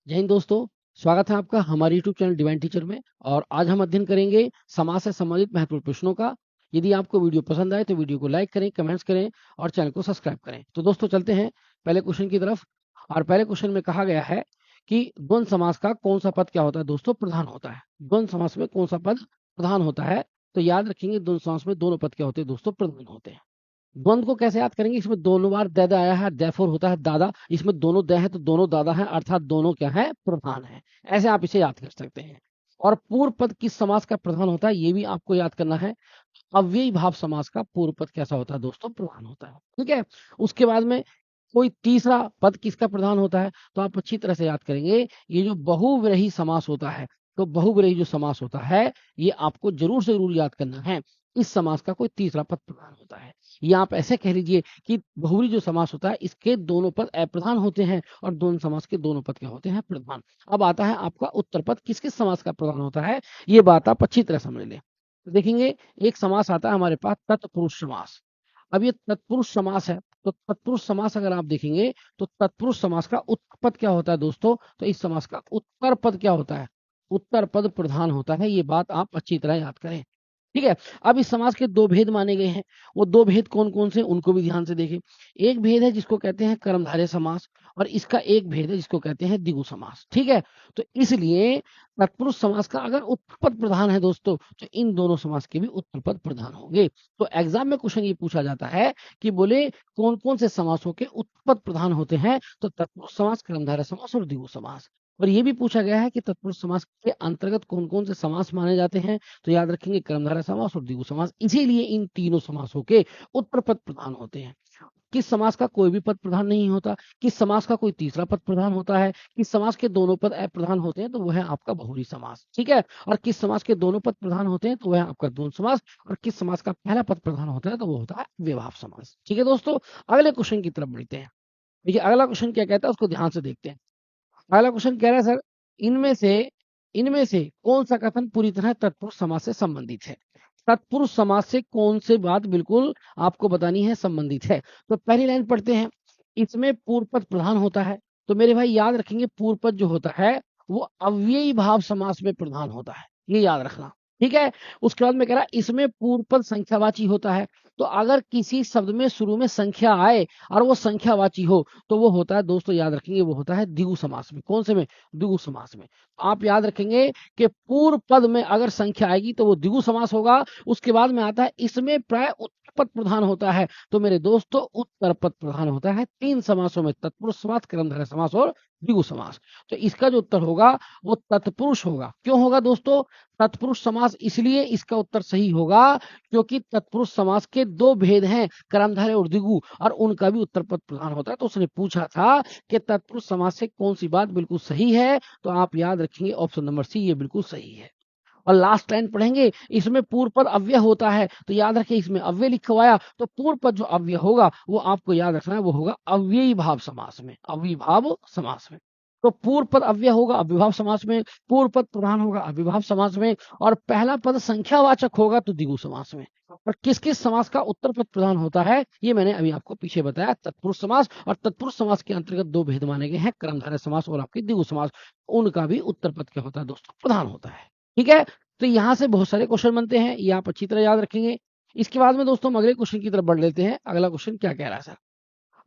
जय हिंद दोस्तों। स्वागत है आपका हमारे YouTube चैनल डिवाइन टीचर में। और आज हम अध्ययन करेंगे समाज से संबंधित महत्वपूर्ण प्रश्नों का। यदि आपको वीडियो पसंद आए तो वीडियो को लाइक करें, कमेंट्स करें और चैनल को सब्सक्राइब करें। तो दोस्तों चलते हैं पहले क्वेश्चन की तरफ। और पहले क्वेश्चन में कहा गया है कि द्वंद्व समास का कौन सा पद क्या होता है दोस्तों? प्रधान होता है। द्वंद्व समास में कौन सा पद प्रधान होता है? तो याद रखेंगे द्वंद्व समास में दोनों पद क्या होते हैं दोस्तों? प्रधान होते हैं। द्वंद्व को कैसे याद करेंगे? इसमें दोनों बार द आया है, देयरफॉर होता है दादा। इसमें दोनों द है तो दोनों दादा है, अर्थात दोनों क्या है? प्रधान है। ऐसे आप इसे याद कर सकते हैं। और पूर्व पद किस समास का प्रधान होता है ये भी आपको याद करना है। अव्ययी भाव समास का पूर्व पद कैसा होता है दोस्तों? प्रधान होता है। ठीक है। उसके बाद में कोई तीसरा पद किसका प्रधान होता है? तो आप अच्छी तरह से याद करेंगे। ये जो बहुव्रीहि समास होता है, तो बहुव्रीहि जो समास होता है ये आपको जरूर से जरूर याद करना है। इस समास का कोई तीसरा पद प्रधान होता है। या आप ऐसे कह लीजिए कि बहुव्रीहि जो समास होता है इसके दोनों पद अप्रधान होते हैं और दोनों समास के दोनों पद क्या होते हैं? प्रधान। अब आता है आपका उत्तर पद किस किस समास का प्रधान होता है, ये बात आप अच्छी तरह समझ लें। तो देखेंगे एक समास आता है हमारे पास तत्पुरुष समास। अब ये तत्पुरुष समास है, तो तत्पुरुष समास अगर आप देखेंगे तो तत्पुरुष समास का उत्तर पद क्या होता है दोस्तों? तो इस समास का उत्तर पद क्या होता है? उत्तर पद प्रधान होता है। ये बात आप अच्छी तरह याद करें। ठीक है। अब इस समाज के दो भेद माने गए हैं। वो दो भेद कौन कौन से, उनको भी ध्यान से देखें। एक भेद है जिसको कहते हैं कर्मधारय समास, और इसका एक भेद है जिसको कहते हैं द्विगु समास। ठीक है। तो इसलिए तत्पुरुष समास का अगर उत्तरपद प्रधान है दोस्तों, तो इन दोनों समास के भी उत्तरपद प्रधान होंगे। तो एग्जाम में क्वेश्चन ये पूछा जाता है कि बोले कौन कौन से समासों के उत्तरपद प्रधान होते हैं? तो तत्पुरुष समास, कर्मधारय समास और द्विगु समास। और ये भी पूछा गया है कि तत्पुरुष समास के अंतर्गत कौन कौन से समास माने जाते हैं? तो याद रखेंगे कर्मधारय समास और द्विगु समास। इसीलिए इन तीनों समासों के उत्तर पद प्रधान होते हैं। किस समास का कोई भी पद प्रधान नहीं होता? किस समास का कोई तीसरा पद प्रधान होता है? किस समास के दोनों पद अप्रधान होते हैं? तो वह है आपका बहुव्रीहि समास। ठीक है। और किस समास के दोनों पद प्रधान होते हैं? तो वह है आपका द्वंद्व समास। और किस समास का पहला पद प्रधान होता है? तो वो होता है विभाव समास। ठीक है दोस्तों, अगले क्वेश्चन की तरफ बढ़ते हैं। देखिए अगला क्वेश्चन क्या कहता है उसको ध्यान से देखते हैं। अगला क्वेश्चन कह रहा है सर, इनमें से इनमें से कौन सा कथन पूरी तरह तत्पुरुष समास से संबंधित है? तत्पुरुष समास से कौन सी बात बिल्कुल आपको बतानी है, संबंधित है? तो पहली लाइन पढ़ते हैं। इसमें पूर्व पद प्रधान होता है। तो मेरे भाई याद रखेंगे पूर्व पद जो होता है वो अव्ययी भाव समास में प्रधान होता है, ये याद रखना। ठीक है। उसके बाद में कह रहा है इसमें पूर्व पद संख्यावाची होता है। तो अगर किसी शब्द में शुरू में संख्या आए और वो संख्यावाची हो तो वो होता है दोस्तों, याद रखेंगे, वो होता है द्विगु समास में। कौन से में? द्विगु समास में। आप याद रखेंगे कि पूर्व पद में अगर संख्या आएगी तो वो द्विगु समास होगा। उसके बाद में आता है इसमें प्राय उत्तर पद प्रधान होता है। तो मेरे दोस्तों उत्तर पद प्रधान होता है तीन समासों में, तत्पुरुष समास, कर्मधारय समास और द्विगु समास। तो इसका जो उत्तर होगा वो तत्पुरुष होगा। क्यों होगा दोस्तों तत्पुरुष समास? इसलिए इसका उत्तर सही होगा क्योंकि तत्पुरुष समास के दो भेद हैं, कर्मधारय और द्विगु, और उनका भी उत्तर पद प्रधान होता है। तो उसने पूछा था कि तत्पुरुष समास से कौन सी बात बिल्कुल सही है? तो आप याद रखेंगे ऑप्शन नंबर सी, ये बिल्कुल सही है। और लास्ट लाइन पढ़ेंगे, इसमें पूर्व पद अव्यय होता है। तो याद रखिए इसमें अव्यय लिखा हुआ है, तो पूर्व पद जो अव्यय होगा वो आपको याद रखना है, वो होगा अव्ययी भाव समास में, अव्ययी भाव समास में। तो पूर्व पद अव्यय होगा अव्ययभाव समास में, पूर्व पद प्रधान होगा अव्ययभाव समास में, और पहला पद संख्यावाचक होगा तो द्विगु समास में। और किस किस समास का उत्तर पद प्रधान होता है ये मैंने अभी आपको पीछे बताया, तत्पुरुष समास। और तत्पुरुष समास के अंतर्गत दो भेद माने गए हैं, कर्मधारय समास और आपके द्विगु समास। उनका भी उत्तर पद क्या होता है दोस्तों? प्रधान होता है। ठीक है। तो यहां से बहुत सारे क्वेश्चन बनते हैं, ये आप अच्छी तरह याद रखेंगे। इसके बाद में दोस्तों हम अगले क्वेश्चन की तरफ बढ़ लेते हैं। अगला क्वेश्चन क्या कह रहा है सर?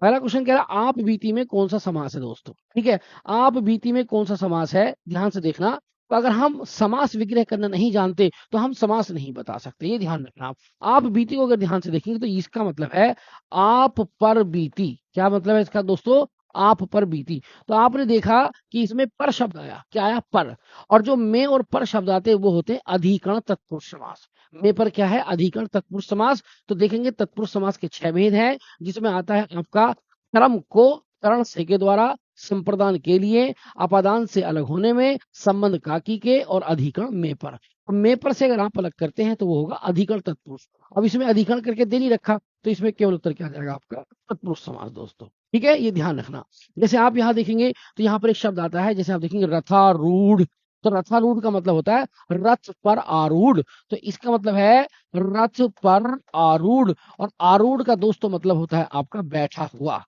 अगला क्वेश्चन कह रहा है आप बीती में कौन सा समास है दोस्तों? ठीक है। आप बीती में कौन सा समास है, ध्यान से देखना। तो अगर हम समास विग्रह करना नहीं जानते तो हम समास नहीं बता सकते, ये ध्यान रखना आप बीती को अगर ध्यान से देखेंगे तो इसका मतलब है आप पर बीती। क्या मतलब है इसका दोस्तों? आप पर बीती। तो आपने देखा कि इसमें पर शब्द आया, क्या आया? पर। और जो में और पर शब्द आते हैं वो होते हैं अधिकरण तत्पुरुष समास। में पर क्या है? अधिकरण तत्पुरुष समास। तो देखेंगे तत्पुरुष समास के 6 भेद हैं, जिसमें आता है आपका क्रम को करण से के द्वारा, संप्रदान के लिए, अपादान से अलग होने में, संबंध काकी के, और अधिकरण में पर। में पर से अगर आप अलग करते हैं तो वो होगा अधिकरण तत्पुरुष। अब इसमें अधिकरण करके दे नहीं रखा तो इसमें केवल उत्तर क्या आ जाएगा आपका? तत्पुरुष समास दोस्तों। ठीक है, ये ध्यान रखना। जैसे आप यहाँ देखेंगे तो यहाँ पर एक शब्द आता है, जैसे आप देखेंगे रथारूढ़। तो रथारूढ़ का मतलब होता है रथ पर आरूढ़। तो इसका मतलब है रथ पर आरूढ़। और आरूढ़ का दोस्तों मतलब होता है आपका बैठा हुआ।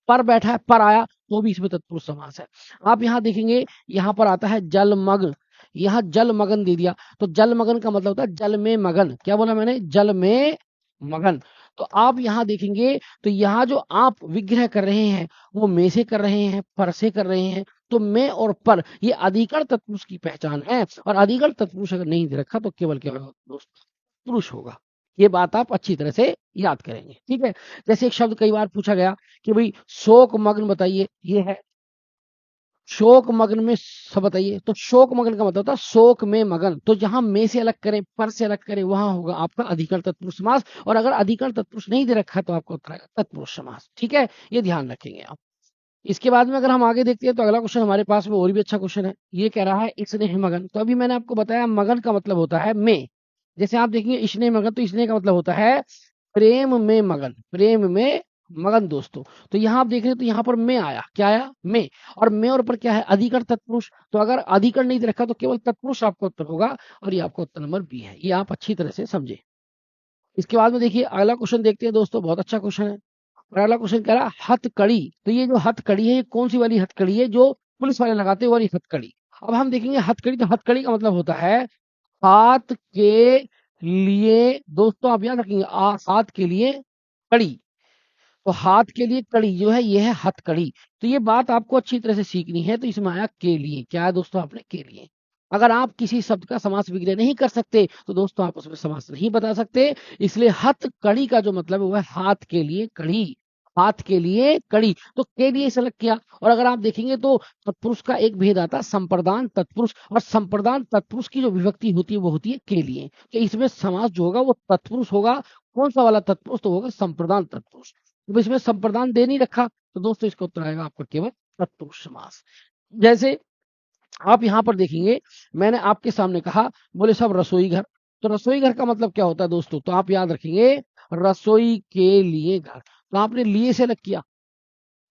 पर बैठा है, पर आया तो भी इसमें तत्पुरुष समास है। आप यहाँ देखेंगे, यहाँ पर आता है जलमग्न, यहाँ जलमग्न दे दिया, तो जलमग्न का मतलब होता है जल में मगन। क्या बोला मैंने? जल में मगन। तो आप यहाँ देखेंगे तो यहाँ जो आप विग्रह कर रहे हैं वो में से कर रहे हैं, पर से कर रहे हैं। तो में और पर ये अधिकरण तत्पुरुष की पहचान है, और अधिकरण तत्पुरुष अगर नहीं दे रखा तो केवल क्या होगा दोस्त? पुरुष होगा। ये बात आप अच्छी तरह से याद करेंगे, ठीक है। जैसे एक शब्द कई बार पूछा गया कि भाई शोक मग्न बताइए, ये है शोक मग्न में सब बताइए। तो शोक मग्न का मतलब होता है शोक में मगन। तो जहां में से अलग करें, पर से अलग करें, वहां होगा आपका अधिकरण तत्पुरुष समास। और अगर अधिकरण तत्पुरुष नहीं दे रखा तो आपको उत्तर आएगा तत्पुरुष समास, ठीक है। ये ध्यान रखेंगे आप। इसके बाद में अगर हम आगे देखते हैं तो अगला क्वेश्चन हमारे पास में और भी अच्छा क्वेश्चन है। ये कह रहा है स्नेह मगन। तो अभी मैंने आपको बताया मगन का मतलब होता है में। जैसे आप देखेंगे स्नेह मगन, तो स्नेह का मतलब होता है प्रेम में मगन, प्रेम में मगन दोस्तों। तो यहाँ आप देख रहे हैं तो यहाँ पर में आया, क्या आया? में। और में और पर क्या है? अधिकरण तत्पुरुष। तो अगर अधिकरण नहीं दे रखा तो केवल तत्पुरुष आपका उत्तर होगा, और ये आपका उत्तर नंबर बी है। ये आप अच्छी तरह से समझे। इसके बाद में देखिए अगला क्वेश्चन देखते हैं दोस्तों, बहुत अच्छा क्वेश्चन है। और अगला क्वेश्चन कह रहा है हथकड़ी। तो ये जो हथकड़ी है ये कौन सी वाली हथकड़ी है? जो पुलिस वाले लगाते हैं वाली हथकड़ी। अब हम देखेंगे हथकड़ी, तो हथकड़ी का मतलब होता है हाथ के लिए। दोस्तों आप याद रखेंगे, हाथ के लिए कड़ी। तो हाथ के लिए कड़ी जो है ये है हथकड़ी। तो ये बात आपको अच्छी तरह से सीखनी है। तो इसमें आया के लिए, क्या है दोस्तों? आपने के लिए। अगर आप किसी शब्द का समास विग्रह नहीं कर सकते तो दोस्तों आप उसमें समास नहीं बता सकते। इसलिए हथकड़ी का जो मतलब है वो है हाथ के लिए कड़ी, हाथ के लिए कड़ी। तो के लिए सेलेक्ट किया। और अगर आप देखेंगे तो तत्पुरुष का एक भेद आता है संप्रदान तत्पुरुष, और संप्रदान तत्पुरुष की जो विभक्ति होती है वो होती है के लिए। तो इसमें समास जो होगा वो तत्पुरुष होगा। कौन सा वाला तत्पुरुष? तो होगा संप्रदान तत्पुरुष। तो इसमें संप्रदान दे नहीं रखा तो दोस्तों इसका उत्तर आएगा आपका केवल तत्पुरुष समास। जैसे आप यहाँ पर देखेंगे, मैंने आपके सामने कहा, बोले साहब रसोई घर। तो रसोई घर का मतलब क्या होता है दोस्तों? तो आप याद रखेंगे रसोई के लिए घर। तो आपने लिए से अलग किया,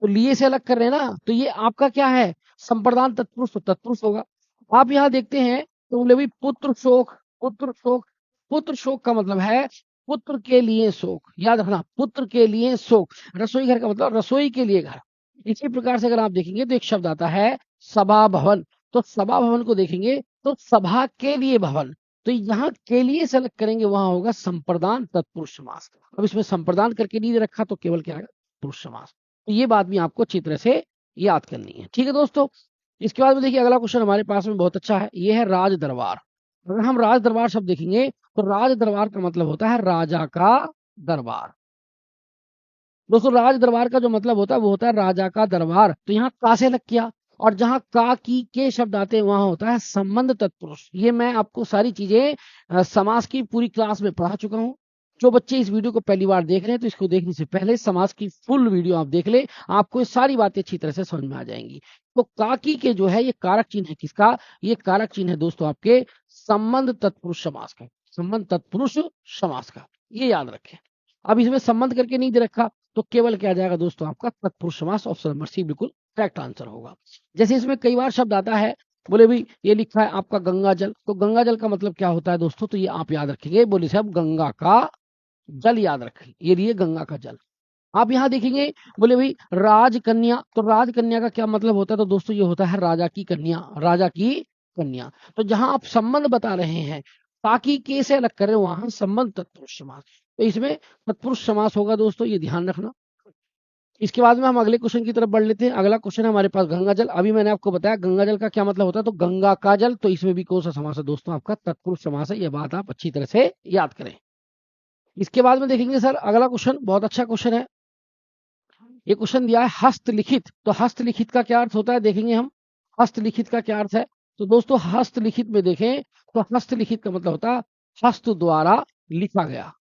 तो लिए से अलग कर रहे हैं ना, तो ये आपका क्या है? संप्रदान तत्पुरुष, तो तत्पुरुष होगा। आप यहाँ देखते हैं तो बोले भाई पुत्र शोक, पुत्र शोक। पुत्र शोक का मतलब है पुत्र के लिए शोक, याद रखना, पुत्र के लिए शोक। रसोई घर का मतलब रसोई के लिए घर। इसी प्रकार से अगर आप देखेंगे तो एक शब्द आता है सभा भवन। तो सभा भवन को देखेंगे तो सभा के लिए भवन। तो यहाँ के लिए सेलेक्ट करेंगे, वहां होगा संप्रदान तत्पुरुष समास। अब इसमें संप्रदान करके नहीं रखा तो केवल क्या आएगा? पुरुष समास। तो ये बात भी आपको अच्छी तरह से याद करनी है, ठीक है दोस्तों। इसके बाद में देखिए अगला क्वेश्चन हमारे पास में बहुत अच्छा है। ये है राज दरबार। अगर हम राज दरबार शब्द देखेंगे तो राज दरबार का मतलब होता है राजा का दरबार। दोस्तों राज दरबार का जो मतलब होता है वो होता है राजा का दरबार। तो यहाँ का से लग किया, और जहां का की के शब्द आते हैं वहां होता है संबंध तत्पुरुष। ये मैं आपको सारी चीजें समास की पूरी क्लास में पढ़ा चुका हूँ। जो बच्चे इस वीडियो को पहली बार देख रहे हैं तो इसको देखने से पहले समास की फुल वीडियो आप देख ले, आपको ये सारी बातें अच्छी तरह से समझ में आ जाएंगी। तो काकी के जो है ये कारक चिन्ह है किसका? ये कारक चिन्ह है दोस्तों आपके संबंध तत्पुरुष समास का, संबंध तत्पुरुष समास का। ये याद रखें। अब इसमें संबंध करके नहीं दे रखा तो केवल क्या आ जाएगा दोस्तों? आपका तत्पुरुष समास। ऑप्शन नंबर सी बिल्कुल करेक्ट आंसर होगा। जैसे इसमें कई बार शब्द आता है, बोले भाई ये लिखा है आपका गंगा जल। तो गंगा जल का मतलब क्या होता है दोस्तों? तो ये आप याद रखेंगे, बोले साहब गंगा का जल याद रखें, ये लिए गंगा का जल। आप यहाँ देखेंगे, बोले भाई राजकन्या। तो राजकन्या का क्या मतलब होता है? तो दोस्तों ये होता है राजा की कन्या, राजा की कन्या। तो जहां आप संबंध बता रहे हैं ताकि के से अलग करें वहां संबंध तत्पुरुष समास। तो इसमें तत्पुरुष समास होगा दोस्तों, ये ध्यान रखना। इसके बाद में हम अगले क्वेश्चन की तरफ बढ़ लेते हैं। अगला क्वेश्चन है हमारे पास गंगा जल। अभी मैंने आपको बताया गंगा जल का क्या मतलब होता है, तो गंगा का जल। तो इसमें भी कौन सा समास है दोस्तों? आपका तत्पुरुष समास है। यह बात आप अच्छी तरह से याद करें। इसके बाद में देखेंगे सर अगला क्वेश्चन, बहुत अच्छा क्वेश्चन है। ये क्वेश्चन दिया है हस्तलिखित। तो हस्तलिखित का क्या अर्थ होता है देखेंगे हम। हस्तलिखित का क्या अर्थ है? तो दोस्तों हस्तलिखित में देखें तो हस्तलिखित का मतलब होता है हस्त द्वारा लिखा गया,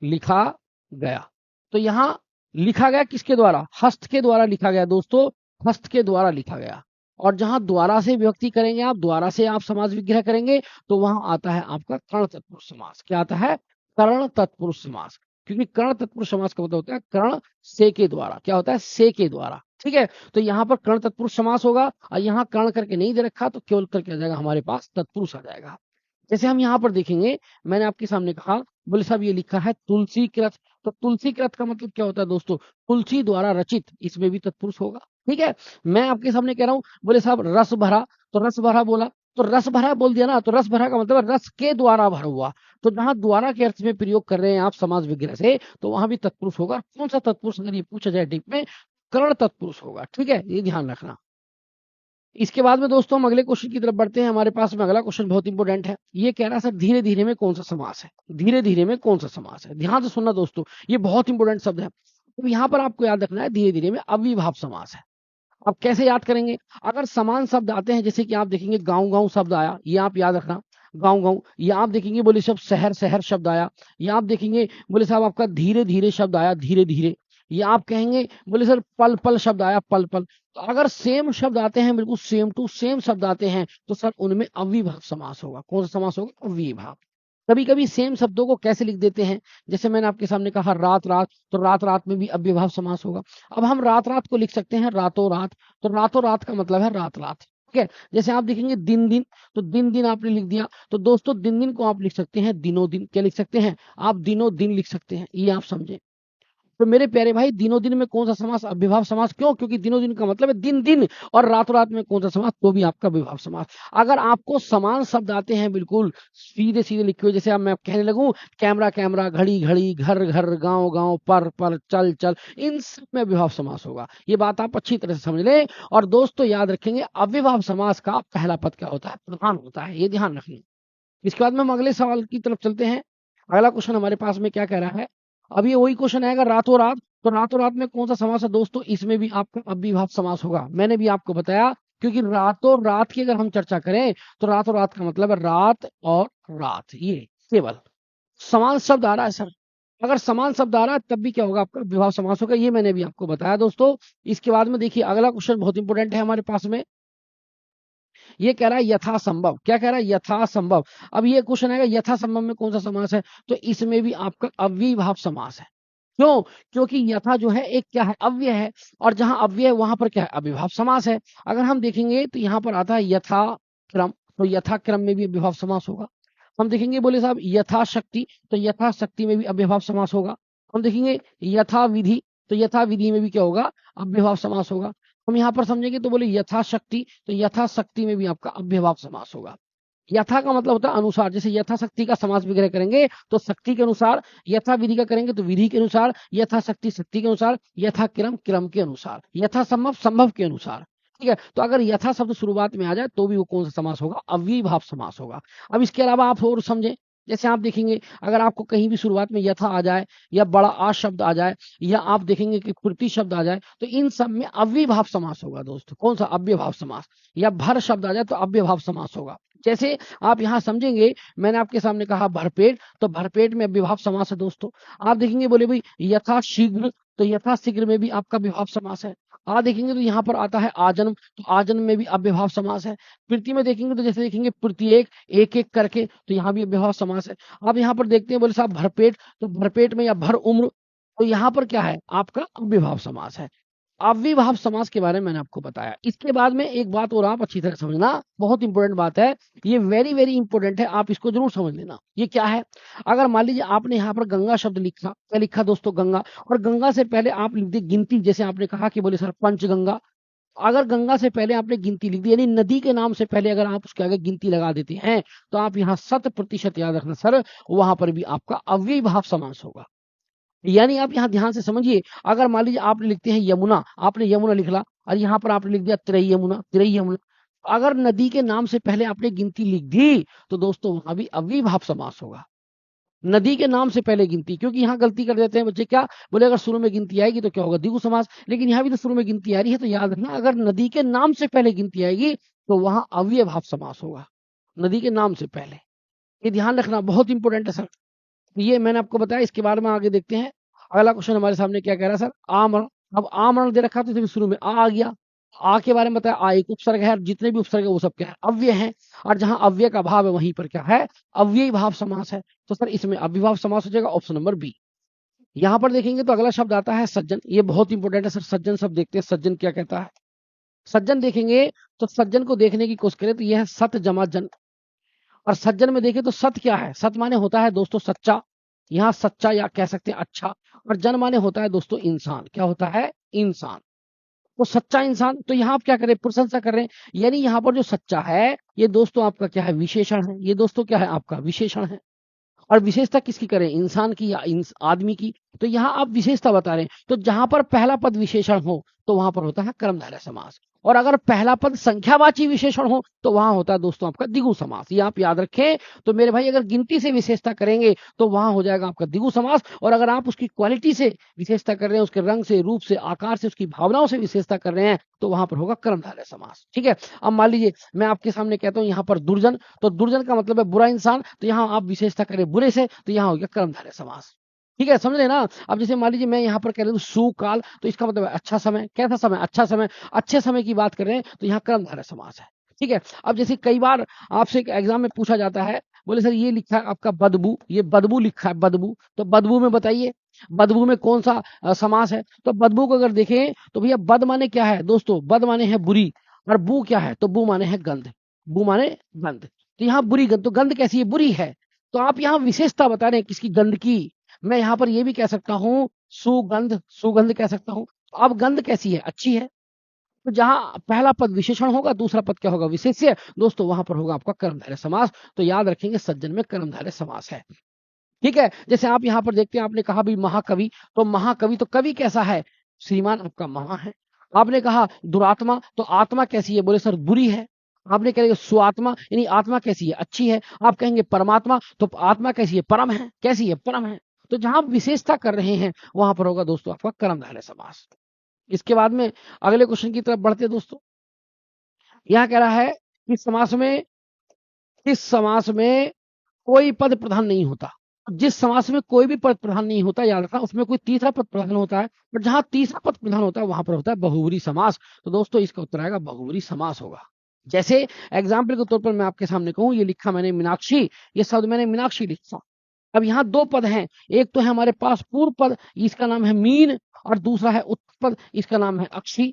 लिखा गया। तो यहाँ लिखा गया किसके द्वारा? हस्त के द्वारा लिखा गया दोस्तों, हस्त के द्वारा लिखा गया। और जहां द्वारा से विभक्ति करेंगे आप, द्वारा से आप समास विग्रह करेंगे तो वहां आता है आपका कर्ण तत्पुरुष समास। क्या आता है? कर्ण तत्पुरुष समास। क्योंकि कर्ण तत्पुरुष समास का मतलब होता है कर्ण से के द्वारा। क्या होता है? से के द्वारा, ठीक है। तो यहाँ पर कर्ण तत्पुरुष समास होगा, और यहाँ कर्ण करके नहीं दे रखा तो केवल करके आ जाएगा हमारे पास तत्पुरुष आ जाएगा। जैसे हम यहाँ पर देखेंगे, मैंने आपके सामने कहा, बोले साहब ये लिखा है तुलसी कृत, तो तुलसी कृत का मतलब क्या होता है दोस्तों, तुलसी द्वारा रचित, इसमें भी तत्पुरुष होगा। ठीक है, मैं आपके सामने कह रहा हूँ, बोले साहब रस भरा, तो रस भरा बोला, तो रस भरा बोल दिया ना, तो रस भरा का मतलब है रस के द्वारा भरा हुआ। तो जहां द्वारा के अर्थ में प्रयोग कर रहे हैं आप समास विग्रह से, तो वहां भी तत्पुरुष होगा। कौन सा तत्पुरुष, अगर ये पूछा जाए डीप में, कर्ण तत्पुरुष होगा। ठीक है, ये ध्यान रखना। इसके बाद में दोस्तों हम अगले क्वेश्चन की तरफ बढ़ते हैं। हमारे पास में अगला क्वेश्चन बहुत इंपॉर्टेंट है। ये कह रहा है सर धीरे धीरे में कौन सा समास है, धीरे धीरे में कौन सा समास है। ध्यान से सुनना दोस्तों, ये बहुत इंपॉर्टेंट शब्द है। तो यहाँ पर आपको याद रखना है धीरे धीरे में अव्ययीभाव समास है। आप कैसे याद करेंगे, अगर समान शब्द आते हैं, जैसे कि आप देखेंगे गांव गांव शब्द आया, ये आप याद रखना, गांव गांव। या आप देखेंगे बोले साहब शहर शहर शब्द आया, या आप देखेंगे बोले साहब आपका धीरे धीरे शब्द आया, धीरे धीरे। या आप कहेंगे बोले सर पल पल शब्द आया, पल पल। तो अगर सेम शब्द आते हैं, बिल्कुल सेम टू सेम शब्द आते हैं, तो सर उनमें अव्ययीभाव समास होगा। कौन सा समास होगा, अव्ययीभाव। कभी कभी सेम शब्दों को कैसे लिख देते हैं, जैसे मैंने आपके सामने कहा रात रात, तो रात रात में भी अव्ययीभाव समास होगा। अब हम रात रात को लिख सकते हैं रातों रात, तो रातों रात का मतलब है रात रात। ठीक है, जैसे आप देखेंगे दिन दिन, तो दिन दिन आपने लिख दिया, तो दोस्तों दिन दिन को आप लिख सकते हैं दिनों दिन। क्या लिख सकते हैं आप, दिनों दिन लिख सकते हैं, ये आप समझे। तो मेरे प्यारे भाई दिनों दिन में कौन सा समास, अव्ययभाव समास। क्यों, क्योंकि दिनों दिन का मतलब है दिन दिन, और रातों रात में कौन सा समास, तो भी आपका विभाव समास। अगर आपको समान शब्द आते हैं बिल्कुल सीधे सीधे लिखे हुए, जैसे अब मैं कहने लगूं कैमरा कैमरा, घड़ी घड़ी, घर घर, गांव गांव, पर पर, चल चल, इन सब में विभाव समास होगा। ये बात आप अच्छी तरह से समझ लें। और दोस्तों याद रखेंगे अव्ययभाव समास का पहला पद क्या होता है, प्रधान होता है, ये ध्यान रखेंगे। इसके बाद में हम अगले सवाल की तरफ चलते हैं। अगला क्वेश्चन हमारे पास में क्या कह रहा है, अब ये वही क्वेश्चन आएगा रातों रात, तो रातों रात में कौन सा समास है दोस्तों, इसमें भी आपका अव्ययीभाव समास होगा। मैंने भी आपको बताया, क्योंकि रातों रात की अगर हम चर्चा करें, तो रातों रात का मतलब है रात और रात, ये केवल समान शब्द आ रहा है सर। अगर समान शब्द आ रहा है तब भी क्या होगा, आपका विभाव समास होगा, ये मैंने भी आपको बताया दोस्तों। इसके बाद में देखिए अगला क्वेश्चन बहुत इंपॉर्टेंट है हमारे पास में। ये कह रहा है यथासंभव, क्या कह रहा है, यथासंभव। अब ये क्वेश्चन आएगा यथासंभव में कौन सा समास है, तो इसमें भी आपका अव्ययीभाव समास है। क्यों, क्योंकि यथा जो है एक क्या है, अव्यय है, और जहां अव्यय है वहां पर क्या है, अव्ययीभाव समास है। अगर हम देखेंगे तो यहाँ पर आता है यथा क्रम, तो यथा क्रम में भी अव्ययीभाव समास होगा। हम देखेंगे बोले साहब यथाशक्ति, तो यथाशक्ति में भी अव्ययीभाव समास होगा। हम देखेंगे यथा विधि, तो यथा विधि में भी क्या होगा, अव्ययीभाव समास होगा। हम यहाँ पर समझेंगे तो बोले यथाशक्ति, तो यथाशक्ति में भी आपका अव्ययभाव समास होगा। यथा का मतलब होता है अनुसार, जैसे यथाशक्ति का समास विग्रह करेंगे तो शक्ति के अनुसार, यथा विधि का करेंगे तो विधि के अनुसार, यथाशक्ति शक्ति के अनुसार, यथा क्रम क्रम के अनुसार, यथा संभव संभव के अनुसार। ठीक है, तो अगर यथा शब्द शुरुआत में आ जाए तो भी वो कौन सा समास होगा, अव्ययीभाव समास होगा। अब इसके अलावा आप और समझे, जैसे आप देखेंगे अगर आपको कहीं भी शुरुआत में यथा आ जाए, या बड़ा आ शब्द आ जाए, या आप देखेंगे कि कृति शब्द आ जाए, तो इन सब में अव्ययीभाव समास होगा दोस्तों। कौन सा, अव्ययीभाव समास। या भर शब्द आ जाए तो अव्ययीभाव समास होगा। जैसे आप यहाँ समझेंगे, मैंने आपके सामने कहा भरपेट, तो भरपेट में विभाव समास है दोस्तों। आप देखेंगे बोले भाई यथा शीघ्र, तो यथा शीघ्र में भी आपका विभाव समास है। आप देखेंगे तो यहाँ पर आता है आजन्म, तो आजन्म में भी अव्ययभाव समास है। प्रति में देखेंगे तो जैसे देखेंगे प्रत्येक, एक एक करके, तो यहाँ भी अव्ययभाव समास है। आप यहाँ पर देखते हैं बोले साहब भरपेट, तो भरपेट में या भर उम्र, तो यहाँ पर क्या है, आपका अव्ययभाव समास है। अव्ययीभाव समास के बारे में मैंने आपको बताया। इसके बाद में एक बात और आप अच्छी तरह समझना, बहुत इंपॉर्टेंट बात है, ये वेरी वेरी इंपॉर्टेंट है, आप इसको जरूर समझ लेना। ये क्या है, अगर मान लीजिए आपने यहाँ पर गंगा शब्द लिखा, क्या लिखा दोस्तों, गंगा, और गंगा से पहले आप लिख दी गिनती, जैसे आपने कहा कि बोले सर पंचगंगा। अगर गंगा से पहले आपने गिनती लिख दी, यानी नदी के नाम से पहले अगर आप उसके आगे गिनती लगा देते हैं, तो आप यहाँ 100% याद रखना सर, वहां पर भी आपका अव्ययीभाव समास होगा। यानी आप यहाँ ध्यान से समझिए, अगर मान लीजिए आप लिखते हैं यमुना, आपने यमुना लिखला, और यहाँ पर आपने लिख दिया तिरई यमुना, तिरई यमुना। अगर नदी के नाम से पहले आपने गिनती लिख दी, तो दोस्तों वहां भी अव्ययीभाव समास होगा। नदी के नाम से पहले गिनती, क्योंकि यहाँ गलती कर देते हैं बच्चे, क्या बोले, अगर शुरू में गिनती आएगी तो क्या होगा, द्विगु समास। लेकिन यहाँ भी तो शुरू में गिनती आ रही है, तो याद रखना अगर नदी के नाम से पहले गिनती आएगी तो वहां अव्ययभाव समास होगा, नदी के नाम से पहले। ये ध्यान रखना, बहुत इंपॉर्टेंट है सर। ये मैंने आपको बताया। इसके बारे में आगे देखते हैं। अगला क्वेश्चन हमारे सामने क्या कह रहा है सर, आमरण। अब आमरण दे रखा तो शुरू में आ गया, आ के बारे में बताया, आ एक उपसर्ग है, जितने भी उपसर्ग है वो सब क्या है, अव्यय है। और जहां अव्यय का भाव है वहीं पर क्या है, अव्ययी भाव समास है। तो सर इसमें अव्ययभाव समास हो जाएगा, ऑप्शन नंबर बी। यहां पर देखेंगे तो अगला शब्द आता है सज्जन, ये बहुत इंपॉर्टेंट है सर। सज्जन शब्द देखते हैं, सज्जन क्या कहता है। सज्जन देखेंगे तो सज्जन को देखने की कोशिश करें तो यह है सत जमा जन, और सज्जन में देखें तो सत क्या है? सत माने होता है दोस्तों सच्चा, यहाँ सच्चा या कह सकते हैं अच्छा। और जन माने होता है दोस्तों इंसान। क्या होता है? इंसान। तो सच्चा इंसान। तो यहाँ आप क्या करें? प्रशंसा कर रहे हैं, यानी यहाँ पर जो सच्चा है ये दोस्तों आपका क्या है? विशेषण है। ये दोस्तों क्या है? आपका विशेषण है। और विशेषता किसकी करें? इंसान की या आदमी की? तो यहाँ आप विशेषता बता रहे हैं, तो जहां पर पहला पद विशेषण हो तो वहां पर होता है कर्मधारय समास, और अगर पहला पद संख्यावाची विशेषण हो तो वहां होता है दोस्तों आपका द्विगु समास। ये आप याद रखें। तो मेरे भाई अगर गिनती से विशेषता करेंगे तो वहां हो जाएगा आपका द्विगु समास, और अगर आप उसकी क्वालिटी से विशेषता कर रहे हैं, उसके रंग से, रूप से, आकार से, उसकी भावनाओं से विशेषता कर रहे हैं, तो वहां पर होगा कर्मधारय समास। ठीक है। अब मान लीजिए मैं आपके सामने कहता हूं यहाँ पर दुर्जन, तो दुर्जन का मतलब है बुरा इंसान, तो यहाँ आप विशेषता करें बुरे से, तो यहाँ हो गया कर्मधारय समास। ठीक है, समझ रहे ना? अब जैसे मान लीजिए मैं यहाँ पर कह रहा हूँ सुकाल, तो इसका मतलब है अच्छा समय। कैसा समय? अच्छा समय। अच्छे समय की बात कर रहे हैं तो यहाँ कर्मधारय समास है। ठीक है। अब जैसे कई बार आपसे एक एग्जाम में पूछा जाता है, बोले सर ये लिखा है आपका बदबू, ये बदबू लिखा है बदबू, तो बदबू में बताइए बदबू में कौन सा समास है? तो बदबू को अगर देखें तो भैया बद माने क्या है दोस्तों? बद माने है बुरी, और बू क्या है? तो बू माने है गंध। बू माने गंध। तो यहाँ बुरी गंध, तो गंध कैसी है? बुरी है। तो आप यहाँ विशेषता बता रहे हैं किसकी? गंध की। मैं यहाँ पर ये भी कह सकता हूँ सुगंध, सुगंध कह सकता हूँ। अब गंध कैसी है? अच्छी है। तो जहां पहला पद विशेषण होगा, दूसरा पद क्या होगा? विशेष्य। दोस्तों वहां पर होगा आपका कर्मधारय समास। तो याद रखेंगे सज्जन में कर्मधारय समास है। ठीक है। जैसे आप यहाँ पर देखते हैं, आपने कहा भी महाकवि, तो महाकवि तो कवि कैसा है? श्रीमान आपका महा है। आपने कहा दुरात्मा, तो आत्मा कैसी है? बोले सर बुरी है। आपने कहेंगे सुआत्मा, यानी आत्मा कैसी है? अच्छी है। आप कहेंगे परमात्मा, तो आत्मा कैसी है? परम है। कैसी है? परम है। तो जहां आप विशेषता कर रहे हैं वहां पर होगा दोस्तों आपका कर्मधारय समास। इसके बाद में अगले क्वेश्चन की तरफ बढ़ते हैं दोस्तों। यह कह रहा है कि समास में, इस समास में कोई पद प्रधान नहीं होता। जिस समास में कोई भी पद प्रधान नहीं होता, याद रखना, उसमें कोई तीसरा पद प्रधान होता है, और जहां तीसरा पद प्रधान होता है वहां पर होता है बहुब्री समास। तो दोस्तों इसका उत्तर आएगा बहुब्री समास होगा। जैसे एग्जाम्पल के तौर पर मैं आपके सामने कहूं, ये लिखा मैंने मीनाक्षी, ये शब्द मैंने मीनाक्षी लिखा। अब यहाँ दो पद हैं, एक तो है हमारे पास पूर्व पद, इसका नाम है मीन, और दूसरा है उत्तर पद, इसका नाम है अक्षी।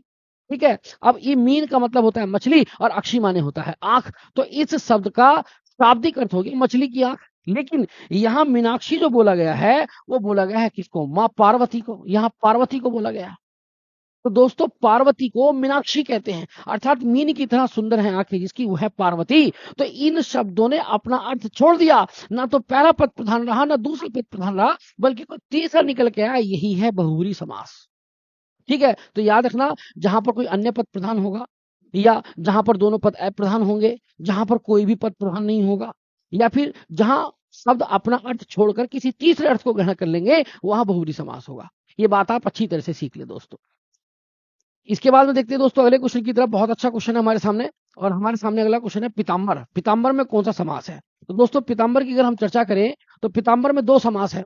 ठीक है। अब ये मीन का मतलब होता है मछली, और अक्षी माने होता है आंख। तो इस शब्द का शाब्दिक अर्थ हो गया मछली की आंख। लेकिन यहाँ मीनाक्षी जो बोला गया है वो बोला गया है किसको? माँ पार्वती को। यहाँ पार्वती को बोला गया है। तो दोस्तों पार्वती को मीनाक्षी कहते हैं, अर्थात मीन की तरह सुंदर है आंखें जिसकी, वो है पार्वती। तो इन शब्दों ने अपना अर्थ छोड़ दिया, ना तो पहला पद प्रधान रहा, ना दूसरा पद प्रधान रहा, बल्कि कोई तीसरा निकल के आया। यही है बहुब्री समास। ठीक है। तो याद रखना, जहां पर कोई अन्य पद प्रधान होगा, या जहां पर दोनों पद अप्रधान होंगे, जहां पर कोई भी पद प्रधान नहीं होगा, या फिर जहां शब्द अपना अर्थ छोड़कर किसी तीसरे अर्थ को ग्रहण कर लेंगे, वहां बहुब्री समास होगा। ये बात आप अच्छी तरह से सीख ले दोस्तों। इसके बाद में देखते हैं दोस्तों अगले क्वेश्चन की तरफ। बहुत अच्छा क्वेश्चन है हमारे सामने, और हमारे सामने अगला क्वेश्चन है पीताम्बर। पीताम्बर में कौन सा समास है? तो दोस्तों पीताम्बर की अगर हम चर्चा करें तो पीताम्बर में दो समास है,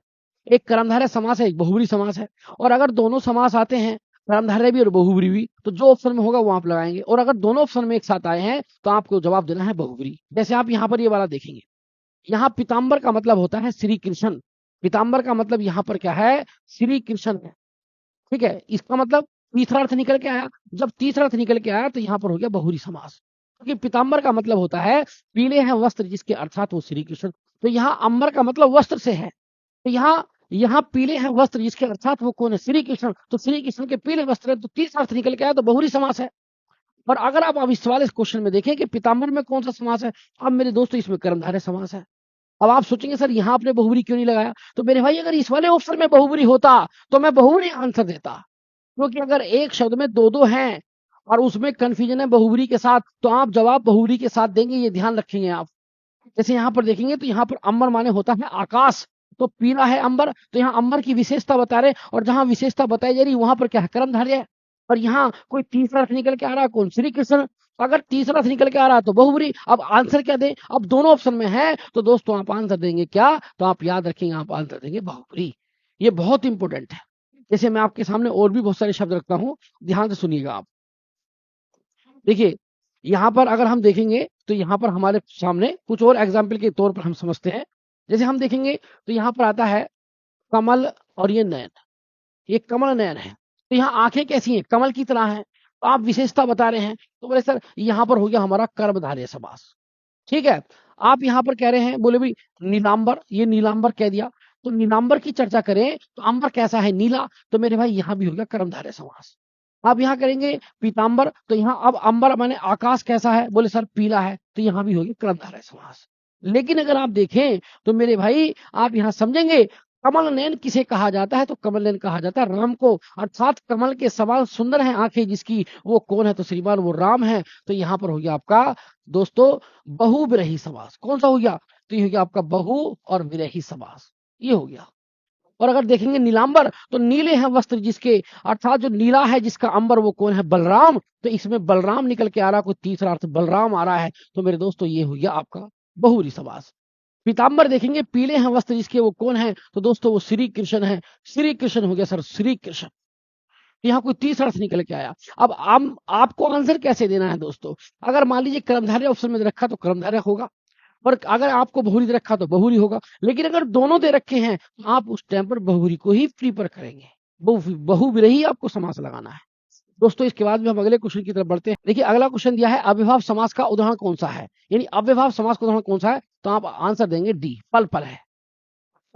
एक कर्मधारय समास है, एक बहुब्री समास है। और अगर दोनों समास आते हैं, कर्मधारय भी और बहुब्री भी, तो जो ऑप्शन में होगा वो आप लगाएंगे। और अगर दोनों ऑप्शन में एक साथ आए हैं तो आपको जवाब देना है बहुब्री। जैसे आप यहाँ पर ये वाला देखेंगे, यहाँ पीताम्बर का मतलब होता है श्री कृष्ण। पीताम्बर का मतलब यहाँ पर क्या है? श्री कृष्ण है। ठीक है। इसका मतलब तीसरा अर्थ निकल के आया। जब तीसरा अर्थ निकल के आया तो यहाँ पर हो गया बहुब्री समास, क्योंकि पीताम्बर का मतलब होता है पीले हैं वस्त्र जिसके, अर्थात वो श्री कृष्ण। तो यहाँ अंबर का मतलब वस्त्र से है, तो यहाँ पीले हैं वस्त्र जिसके, अर्थात वो कौन है? श्री कृष्ण। तो श्री कृष्ण के पीले वस्त्र है, तो तीसरा अर्थ निकल के आया, तो बहुब्री समास है। और अगर आप अब इस वाले क्वेश्चन में देखें कि पीताम्बर में कौन सा समास है, अब मेरे दोस्तों इसमें कर्मधारय समास है। अब आप सोचेंगे सर यहाँ आपने बहुब्री क्यों नहीं लगाया? तो मेरे भाई अगर इस वाले ऑप्शन में बहुब्री होता तो मैं बहुब्री आंसर देता, क्योंकि अगर एक शब्द में दो दो हैं और उसमें कंफ्यूजन है बहुब्री के साथ, तो आप जवाब बहुब्री के साथ देंगे, ये ध्यान रखेंगे आप। जैसे यहाँ पर देखेंगे तो यहाँ पर अंबर माने होता है आकाश, तो पीला है अंबर, तो यहाँ अंबर की विशेषता बता रहे, और जहां विशेषता बताई जा रही वहां पर क्या है? कर्मधारय है। और यहाँ कोई तीसरा अर्थ निकल के आ रहा है, कौन? श्री कृष्ण। अगर तीसरा अर्थ निकल के आ रहा है तो बहुब्री। अब आंसर क्या दें? अब दोनों ऑप्शन में है, तो दोस्तों आप आंसर देंगे क्या? तो आप याद रखेंगे, आप आंसर देंगे बहुब्री। ये बहुत इंपॉर्टेंट है। जैसे मैं आपके सामने और भी बहुत सारे शब्द रखता हूं, ध्यान से सुनिएगा आप। देखिए यहाँ पर अगर हम देखेंगे तो यहाँ पर हमारे सामने कुछ और एग्जाम्पल के तौर पर हम समझते हैं। जैसे हम देखेंगे तो यहाँ पर आता है कमल, और ये नयन, ये कमल नयन है। तो यहाँ आंखें कैसी हैं? कमल की तरह हैं। तो आप विशेषता बता रहे हैं, तो बोले सर यहाँ पर हो गया हमारा कर्मधारय समास। ठीक है। आप यहाँ पर कह रहे हैं, बोले भाई नीलांबर, ये नीलांबर कह दिया, तो नीलांबर की चर्चा करें तो अंबर कैसा है, नीला, तो मेरे भाई यहाँ भी हो गया कर्मधारय समास। आप यहाँ करेंगे पीतांबर, तो यहाँ अब अंबर माने आकाश कैसा है, बोले सर पीला है, तो यहाँ भी हो गया कर्मधारय समास। लेकिन अगर आप देखें तो मेरे भाई आप यहाँ समझेंगे, कमल नयन किसे कहा जाता है, तो कमल नयन कहा जाता है राम को, अर्थात कमल के समान सुंदर है आंखें जिसकी, वो कौन है, तो श्रीमान वो राम है। तो यहाँ पर हो गया आपका दोस्तों बहुविरही समास। कौन सा हो गया, तो ये हो गया आपका बहु और विरही समास, ये हो गया। और अगर देखेंगे नीलांबर, तो नीले हैं वस्त्र जिसके, अर्थात जो नीला है जिसका अंबर, वो कौन है, बलराम, तो इसमें बलराम निकल के आ रहा, कोई तीसरा अर्थ बलराम आ रहा है, तो मेरे दोस्तों ये हो गया आपका बहुव्रीहि समास। पीतांबर देखेंगे, पीले हैं वस्त्र जिसके, वो कौन है, तो दोस्तों वो श्री कृष्ण है, श्री कृष्ण हो गया सर श्री कृष्ण। यहाँ कोई तीसरा अर्थ निकल के आया। अब आपको आंसर कैसे देना है दोस्तों, अगर मान लीजिए कर्मधारय ऑप्शन में रखा तो कर्मधारय होगा, और अगर आपको बहुरी दे रखा तो बहुरी होगा, लेकिन अगर दोनों दे रखे हैं तो आप उस टाइम पर बहुरी को ही प्रीफर करेंगे, बहुविरही आपको समास लगाना है। दोस्तों इसके बाद में हम अगले क्वेश्चन की तरफ बढ़ते हैं। देखिए अगला क्वेश्चन दिया है, अव्ययभाव समास का उदाहरण कौन सा है, यानी अव्ययभाव समास का उदाहरण कौन सा है, तो आप आंसर देंगे डी, पल पल है।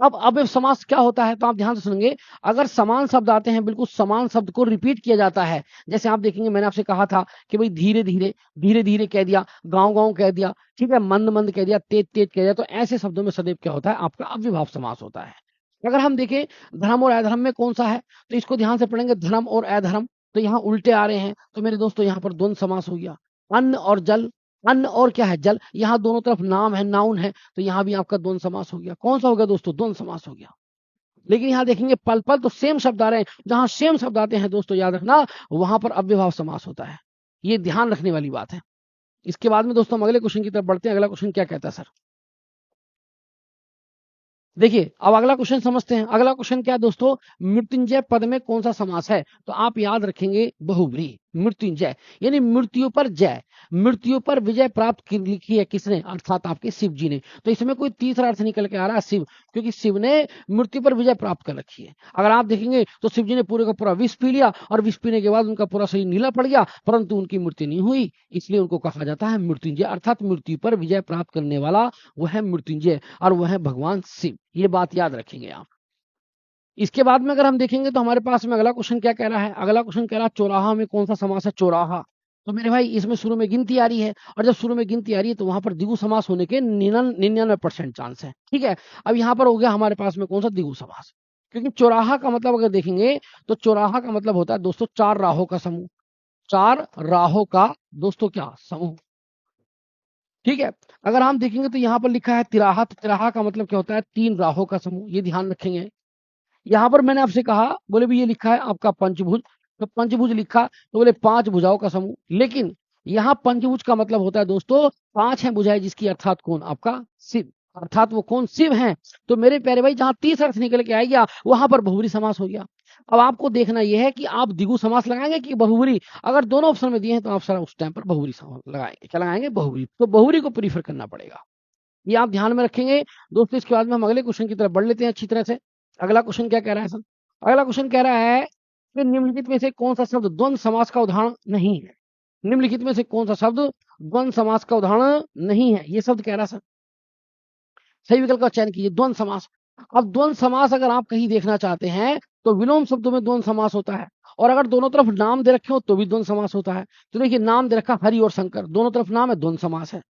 अब अव्यय समास क्या होता है, तो आप ध्यान से सुनेंगे, अगर समान शब्द आते हैं, बिल्कुल समान शब्द को रिपीट किया जाता है, जैसे आप देखेंगे मैंने आपसे कहा था कि भाई धीरे धीरे, धीरे धीरे कह दिया, गांव गांव कह दिया, ठीक है, मंद मंद कह दिया, तेज तेज कह दिया, तो ऐसे शब्दों में सदैव क्या होता है, आपका अव्ययभाव समास होता है। अगर हम देखें धर्म और अधर्म में कौन सा है, तो इसको ध्यान से पढ़ेंगे, धर्म और अधर्म, तो यहाँ उल्टे आ रहे हैं, तो मेरे दोस्तों यहाँ पर द्वंद्व समास हो गया। अन्न और जल, अन्न और क्या है, जल, यहाँ दोनों तरफ नाम है, नाउन है, तो यहाँ भी आपका द्वंद्व समास हो गया। कौन सा हो गया दोस्तों, द्वंद्व समास हो गया। लेकिन यहाँ देखेंगे पल पल, तो सेम शब्द आ रहे हैं, जहां सेम शब्द आते हैं दोस्तों याद रखना, वहां पर अव्ययभाव समास होता है, ये ध्यान रखने वाली बात है। इसके बाद में दोस्तों हम अगले क्वेश्चन की तरफ बढ़ते हैं। अगला क्वेश्चन क्या कहता है सर, देखिए अब अगला क्वेश्चन समझते हैं। अगला क्वेश्चन क्या है दोस्तों, मृत्युंजय पद में कौन सा समास है, तो आप याद रखेंगे बहुव्रीहि। मृत्युंजय यानी मृत्यु पर जय, मृत्यु पर विजय प्राप्त लिखी है किसने, अर्थात आपके शिव जी ने, तो इसमें कोई तीसरा अर्थ निकल के आ रहा है शिव, क्योंकि शिव ने मृत्यु पर विजय प्राप्त कर रखी है। अगर आप देखेंगे तो शिव जी ने पूरे का पूरा विष पी लिया, और विष पीने के बाद उनका पूरा शरीर नीला पड़ गया, परंतु उनकी मृत्यु नहीं हुई, इसलिए उनको कहा जाता है मृत्युंजय, अर्थात मृत्यु पर विजय प्राप्त करने वाला वह है मृत्युंजय, और वह है भगवान शिव। ये बात याद रखेंगे आप। इसके बाद में अगर हम देखेंगे तो हमारे पास में अगला क्वेश्चन क्या कह रहा है, अगला क्वेश्चन कह रहा है चौराहा में कौन सा समास है, चौराहा, तो मेरे भाई इसमें शुरू में गिनती आ रही है, और जब शुरू में गिनती आ रही है तो वहां पर द्विगु समास होने के 99% चांस है, ठीक है। अब यहाँ पर हो गया हमारे पास में कौन सा, द्विगु समास, क्योंकि चौराहा का मतलब अगर देखेंगे तो चौराहा का मतलब होता है दोस्तों चार राहों का समूह, चार राहों का दोस्तों क्या समूह, ठीक है। अगर हम देखेंगे तो यहाँ पर लिखा है तिराहा, तो तिराहा का मतलब क्या होता है, तीन राहों का समूह, ये ध्यान रखेंगे। यहाँ पर मैंने आपसे कहा, बोले भी ये लिखा है आपका पंचभुज, तो पंचभुज लिखा तो बोले पांच भुजाओं का समूह, लेकिन यहाँ पंचभुज का मतलब होता है दोस्तों पांच है भुजाएं जिसकी, अर्थात कौन, आपका शिव, अर्थात वो कौन, शिव हैं। तो मेरे प्यारे भाई जहां 30 अर्थ निकल के आएगा वहां पर बहुव्रीहि समास हो गया। अब आपको देखना यह है कि आप द्विगु समास लगाएंगे कि बहुव्रीहि, अगर दोनों ऑप्शन में दिए हैं तो आप सारा उस टाइम पर बहुव्रीहि समास लगाएंगे, क्या लगाएंगे, बहुव्रीहि, तो बहुव्रीहि को प्रीफर करना पड़ेगा, ये आप ध्यान में रखेंगे दोस्तों। इसके बाद में हम अगले क्वेश्चन की तरफ बढ़ लेते हैं अच्छी तरह से। अगला क्वेश्चन क्या कह रहा है सर, अगला क्वेश्चन कह रहा है कि निम्नलिखित में से कौन सा शब्द द्वंद्व समास का उदाहरण नहीं है, निम्नलिखित में से कौन सा शब्द द्वंद्व समास का उदाहरण नहीं है, ये शब्द कह रहा है सर, सही विकल्प का चयन कीजिए, द्वंद्व समास। अब द्वंद्व समास अगर आप कहीं देखना चाहते हैं तो विलोम शब्दों में द्वंद्व समास होता है, और अगर दोनों तरफ नाम दे रखे हो तो भी द्वंद्व समास होता है। तो देखिए नाम दे रखा हरि और शंकर, दोनों तरफ नाम है, द्वंद्व समास है।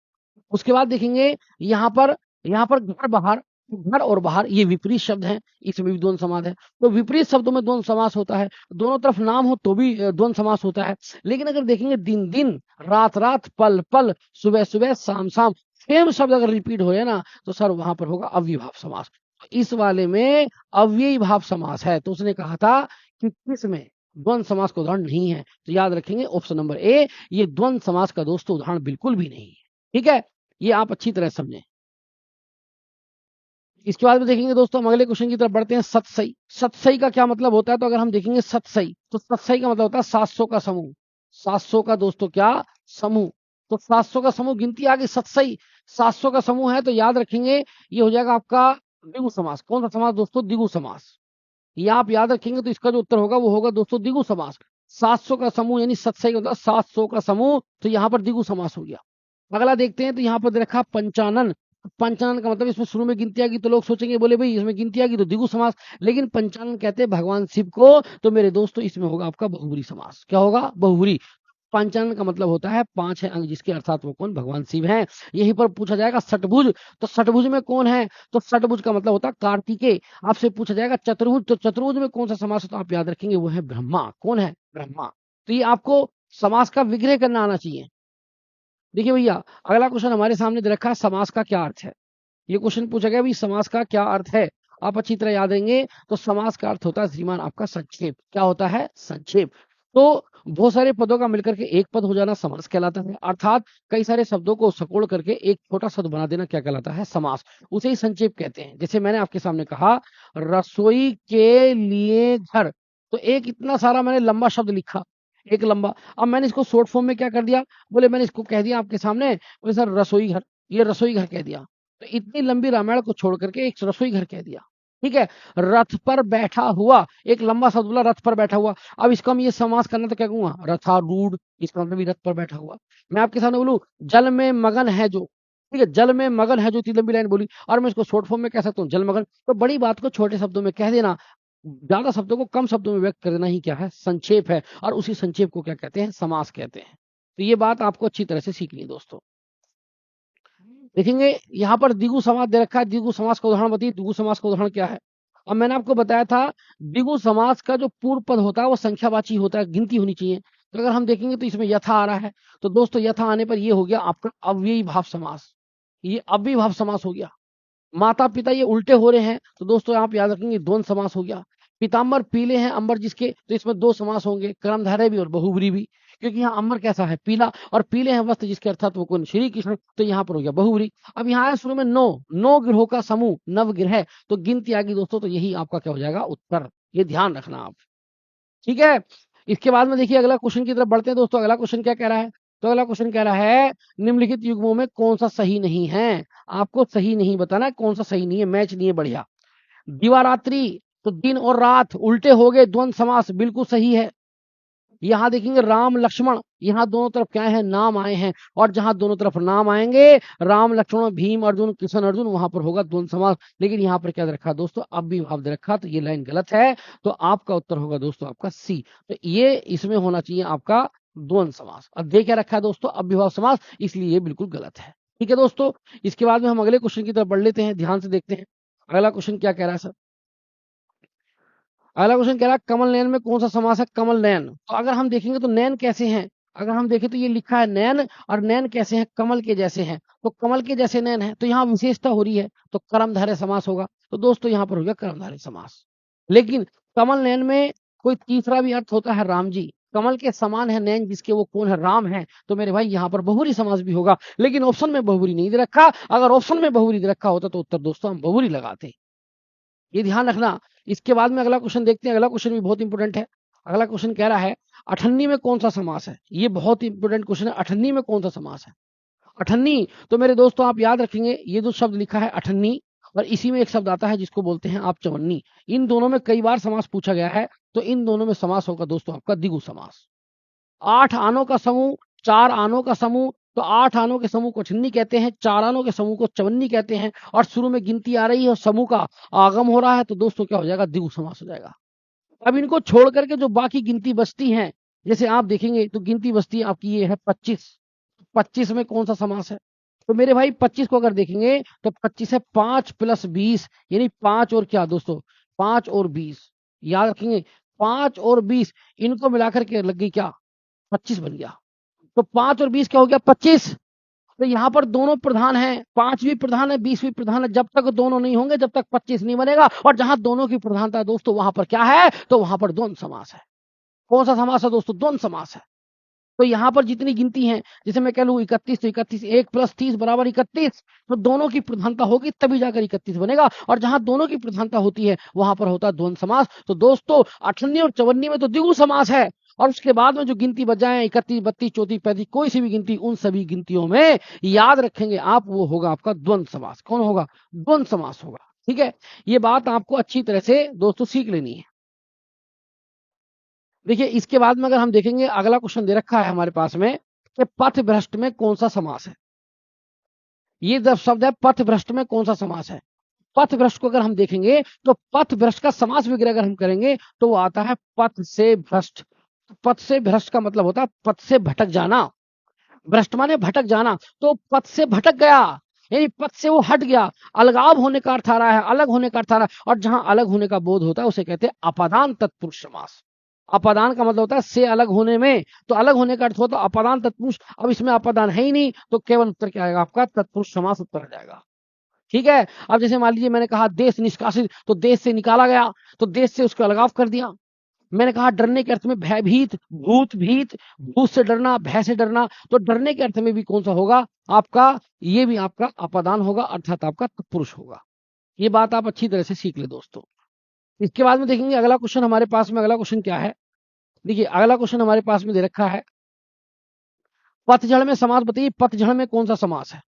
उसके बाद देखेंगे यहाँ पर घर बाहर, घर और बाहर ये विपरीत शब्द हैं, इसमें भी द्वंद्व समास है, तो विपरीत शब्दों में द्वंद्व समास होता है, दोनों तरफ नाम हो तो भी द्वंद्व समास होता है। लेकिन अगर देखेंगे दिन दिन, रात रात, पल पल, सुबह सुबह, शाम शाम, सेम शब्द अगर रिपीट हो रहे ना, तो सर वहां पर होगा अव्ययीभाव समास। तो इस वाले में अव्ययीभाव समास है, तो उसने कहा था कि किसमें द्वंद्व समास का उदाहरण नहीं है, तो याद रखेंगे ऑप्शन नंबर ए, ये द्वंद्व समास का दोस्तों उदाहरण बिल्कुल भी नहीं है, ठीक है, ये आप अच्छी तरह समझें। इसके बाद में देखेंगे दोस्तों हम अगले क्वेश्चन की तरफ बढ़ते हैं, सतसई, सतसई का क्या मतलब होता है, तो अगर हम देखेंगे सतसई, तो सतसई का मतलब होता है 700 का समूह, 700 का दोस्तों क्या समूह, तो 700 का समूह गिनती आ गई, सतसई 700 का समूह है, तो याद रखेंगे ये हो जाएगा आपका द्विगु समास। कौन सा समास दोस्तों, द्विगु समास, ये आप याद रखेंगे, तो इसका जो उत्तर होगा वो होगा दोस्तों द्विगु समास। 700 का समूह यानी सतसई का मतलब 700 का समूह, तो यहाँ पर द्विगु समास हो गया। अगला देखते हैं तो यहाँ पर दे रखा पंचानन। पंचानन का मतलब इसमें शुरू में गिनती आ गई तो लोग सोचेंगे बोले भाई इसमें गिनती आ गई तो द्विगु समास, लेकिन पंचानन कहते हैं भगवान शिव को, तो मेरे दोस्तों इसमें होगा आपका बहुब्री समास। क्या होगा? बहुब्री। पंचानन का मतलब होता है 5 है अंग जिसके, अर्थात वो कौन? भगवान शिव हैं। यहीं पर पूछा जाएगा षटभुज, तो षटभुज में कौन है? तो षटभुज का मतलब होता है कार्तिकेय। आपसे पूछा जाएगा चतुर्भुज, तो चतुर्भुज में कौन सा समास है? तो आप याद रखेंगे वो है ब्रह्मा। कौन है? ब्रह्मा। तो ये आपको समास का विग्रह करना आना चाहिए। देखिए भैया, अगला क्वेश्चन हमारे सामने दे रखा है, समास का क्या अर्थ है। ये क्वेश्चन पूछा गया भाई समास का क्या अर्थ है। आप अच्छी तरह याद रहेंगे तो समास का अर्थ होता है श्रीमान आपका संक्षेप। क्या होता है? संक्षेप। तो बहुत सारे पदों का मिलकर के एक पद हो जाना समास कहलाता है, अर्थात कई सारे शब्दों को सकोड़ करके एक छोटा शब्द बना देना क्या कहलाता है? समास। उसे ही संक्षेप कहते हैं। जैसे मैंने आपके सामने कहा रसोई के लिए घर, तो एक इतना सारा मैंने लंबा शब्द लिखा, एक लंबा। अब मैंने इसको शॉर्ट फॉर्म में क्या कर दिया? बोले मैंने इसको कह दिया आपके सामने, बोले सर रसोई घर, ये रसोई घर कह दिया। तो इतनी लंबी रामायण को छोड़ करके एक रसोई घर कह दिया। ठीक है। रथ पर बैठा हुआ, एक लंबा शब्द बोला रथ पर बैठा हुआ। अब इसका मैं ये समास करना तो क्या कहूंगा? रथारूढ़। इसका मतलब भी रथ पर बैठा हुआ। मैं आपके सामने बोलूं जल में मगन है जो, ठीक है, जल में मगन है जो, इतनी लंबी लाइन बोली और मैं इसको शॉर्ट फॉर्म में कह सकता हूँ जलमगन। तो बड़ी बात को छोटे शब्दों में कह देना, ज्यादा शब्दों को कम शब्दों में व्यक्त कर देना ही क्या है? संक्षेप है। और उसी संक्षेप को क्या कहते हैं? समास कहते हैं। तो ये बात आपको अच्छी तरह से सीखनी है दोस्तों। देखेंगे यहाँ पर द्विगु समास दे रखा है। द्विगु समास का उदाहरण बताइए, द्विगु समास का उदाहरण क्या है? अब मैंने आपको बताया था द्विगु समास का जो पूर्व पद होता है वो संख्यावाची होता है, गिनती होनी चाहिए। तो अगर हम देखेंगे तो इसमें यथा आ रहा है, तो दोस्तों यथा आने पर ये हो गया आपका अव्ययी भाव समास। ये अव्ययी भाव समास हो गया। माता पिता ये उल्टे हो रहे हैं, तो दोस्तों आप याद रखेंगे द्वंद समास हो गया। पीताम्बर पीले हैं अंबर जिसके, तो इसमें दो समास होंगे, कर्मधारय भी और बहुब्री भी। क्योंकि यहाँ अंबर कैसा है? पीला, और पीले हैं वस्त्र जिसके, अर्थात वो कौन? श्री कृष्ण। तो यहाँ पर हो गया बहुब्री। अब यहाँ है शुरू में नौ, नौ ग्रहों का समूह, नव ग्रह, तो गिनती आ गई दोस्तों, तो यही आपका क्या हो जाएगा? उत्तर। ये ध्यान रखना आप। ठीक है। इसके बाद में देखिए अगला क्वेश्चन की तरफ बढ़ते हैं दोस्तों। अगला क्वेश्चन क्या कह रहा है? तो अगला क्वेश्चन कह रहा है निम्नलिखित युग्मों में कौन सा सही नहीं है। आपको सही नहीं बताना है, कौन सा सही नहीं है, मैच नहीं है, बढ़िया। दिवारात्रि, तो दिन और रात उल्टे हो गए, द्वंद समास, बिल्कुल सही है। यहाँ देखेंगे राम लक्ष्मण, यहाँ दोनों तरफ क्या है? नाम आए हैं, और जहां दोनों तरफ नाम आएंगे, राम लक्ष्मण भीम अर्जुन कृष्ण अर्जुन, वहां पर होगा द्वंद समास। लेकिन यहाँ पर क्या दे रखा दोस्तों? अव्ययीभाव दे रखा, तो ये लाइन गलत है। तो आपका उत्तर होगा दोस्तों आपका सी। तो ये इसमें होना चाहिए आपका द्वंद समास। अब दे क्या रखा है दोस्तों? अव्ययीभाव समास, इसलिए ये बिल्कुल गलत है। ठीक है दोस्तों। इसके बाद में हम अगले क्वेश्चन की तरफ बढ़ लेते हैं, ध्यान से देखते हैं अगला क्वेश्चन क्या कह रहा है सर। अगला क्वेश्चन कह रहा है कमल नयन में कौन सा समास है? कमल नयन। तो अगर हम देखेंगे तो नयन कैसे हैं? अगर हम देखें तो ये लिखा है नयन, और नयन कैसे हैं? कमल के जैसे हैं। तो कमल के जैसे नयन है, तो यहाँ विशेषता हो रही है, तो कर्मधारय समास होगा। तो दोस्तों यहाँ पर हो गया कर्मधारय समास। लेकिन कमल नयन में कोई तीसरा भी अर्थ होता है, राम जी। कमल के समान है नयन जिसके, वो कौन है? राम है। तो मेरे भाई यहाँ पर बहुरी समास भी होगा, लेकिन ऑप्शन में बहुरी नहीं दे रखा। अगर ऑप्शन में बहुरी दे रखा होता तो उत्तर दोस्तों हम बहुरी लगाते। ये ध्यान रखना। इसके बाद में अगला क्वेश्चन देखते हैं। अगला क्वेश्चन भी बहुत इंपॉर्टेंट है। अगला क्वेश्चन कह रहा है अठन्नी में कौन सा समास है? ये बहुत इंपॉर्टेंट क्वेश्चन है। अठन्नी में कौन सा समास है? अठन्नी, तो मेरे दोस्तों आप याद रखेंगे ये जो शब्द लिखा है अठन्नी, और इसी में एक शब्द आता है जिसको बोलते हैं आप चवन्नी। इन दोनों में कई बार समास पूछा गया है, तो इन दोनों में समास होगा दोस्तों आपका द्विगु समास। 8 आनों का समूह, 4 आनों का समूह, तो 8 आनों के समूह को छन्नी कहते हैं, 4 आनों के समूह को चवन्नी कहते हैं, और शुरू में गिनती आ रही है और समूह का आगम हो रहा है, तो दोस्तों क्या हो जाएगा? द्विगु समास हो जाएगा। अब इनको छोड़ करके जो बाकी गिनती बचती है, जैसे आप देखेंगे तो गिनती बचती है आपकी ये है 25। 25 में कौन सा समास है? तो मेरे भाई 25 को अगर देखेंगे तो 25 है 5 + 20, यानी 5 और क्या दोस्तों? 5 और 20। याद रखेंगे 5 और 20 इनको मिलाकर के लग गई क्या? 25 बन गया। तो 5 और 20 क्या हो गया? 25। तो यहाँ पर दोनों प्रधान हैं, 5 भी प्रधान है 20 भी प्रधान है। जब तक दोनों नहीं होंगे जब तक 25 नहीं बनेगा। और जहां दोनों की प्रधानता है दोस्तों वहां पर क्या है? तो वहां पर द्वंद समास है। कौन सा समास है दोस्तों? द्वंद समास है। तो यहाँ पर जितनी गिनती है, जैसे मैं कह लूं 31, तो 31 1 + 30 = 31। तो दोनों की प्रधानता होगी तभी जाकर 31 बनेगा, और जहां दोनों की प्रधानता होती है वहां पर होता है द्वंद समास। तो दोस्तों अठन्नी और चवन्नी में तो द्विगु समास है, और उसके बाद में जो गिनती बच जाए 31 32 34 35, कोई सी भी गिनती, उन सभी गिनतियों में याद रखेंगे आप, वो होगा आपका द्वंद समास। कौन होगा? द्वंद समास होगा। ठीक है। ये बात आपको अच्छी तरह से दोस्तों सीख लेनी है। देखिए इसके बाद में अगर हम देखेंगे अगला क्वेश्चन दे रखा है हमारे पास में कि पथ भ्रष्ट में कौन सा समास है। ये जब शब्द है पथभ्रष्ट में कौन सा समास है? पथभ्रष्ट को अगर हम देखेंगे तो पथभ्रष्ट का समास वगैरह अगर हम करेंगे तो वो आता है पथ से भ्रष्ट। पथ से भ्रष्ट का मतलब होता है पथ से भटक जाना। भ्रष्ट माने भटक जाना, तो पथ से भटक गया यानी पथ से वो हट गया। अलगाव होने का अर्थ आ रहा है, अलग होने का अर्थ आ रहा है, और जहां अलग होने का बोध होता है उसे कहते हैं अपादान तत्पुरुष समास। अपादान का मतलब होता है से अलग होने में, तो अलग होने का अर्थ होता है अपादान तत्पुरुष। अब इसमें अपादान है ही नहीं, तो केवल उत्तर क्या आएगा आपका? तत्पुरुष समास उत्तर आ जाएगा। ठीक है। अब जैसे मान लीजिए मैंने कहा देश निष्कासित, तो देश से निकाला गया, तो देश से उसको अलगाव कर दिया। मैंने कहा डरने के अर्थ में भयभीत, भूत भीत, भूत से डरना, भय से डरना, तो डरने के अर्थ में भी कौन सा होगा आपका? ये भी आपका अपादान होगा, अर्थात आपका तत्पुरुष होगा। ये बात आप अच्छी तरह से सीख ले दोस्तों। इसके बाद में देखेंगे अगला क्वेश्चन हमारे पास में, अगला क्वेश्चन क्या है? देखिए अगला क्वेश्चन हमारे पास में दे रखा है, पतझड़ में समास बताइए, पतझड़ में कौन सा समास है?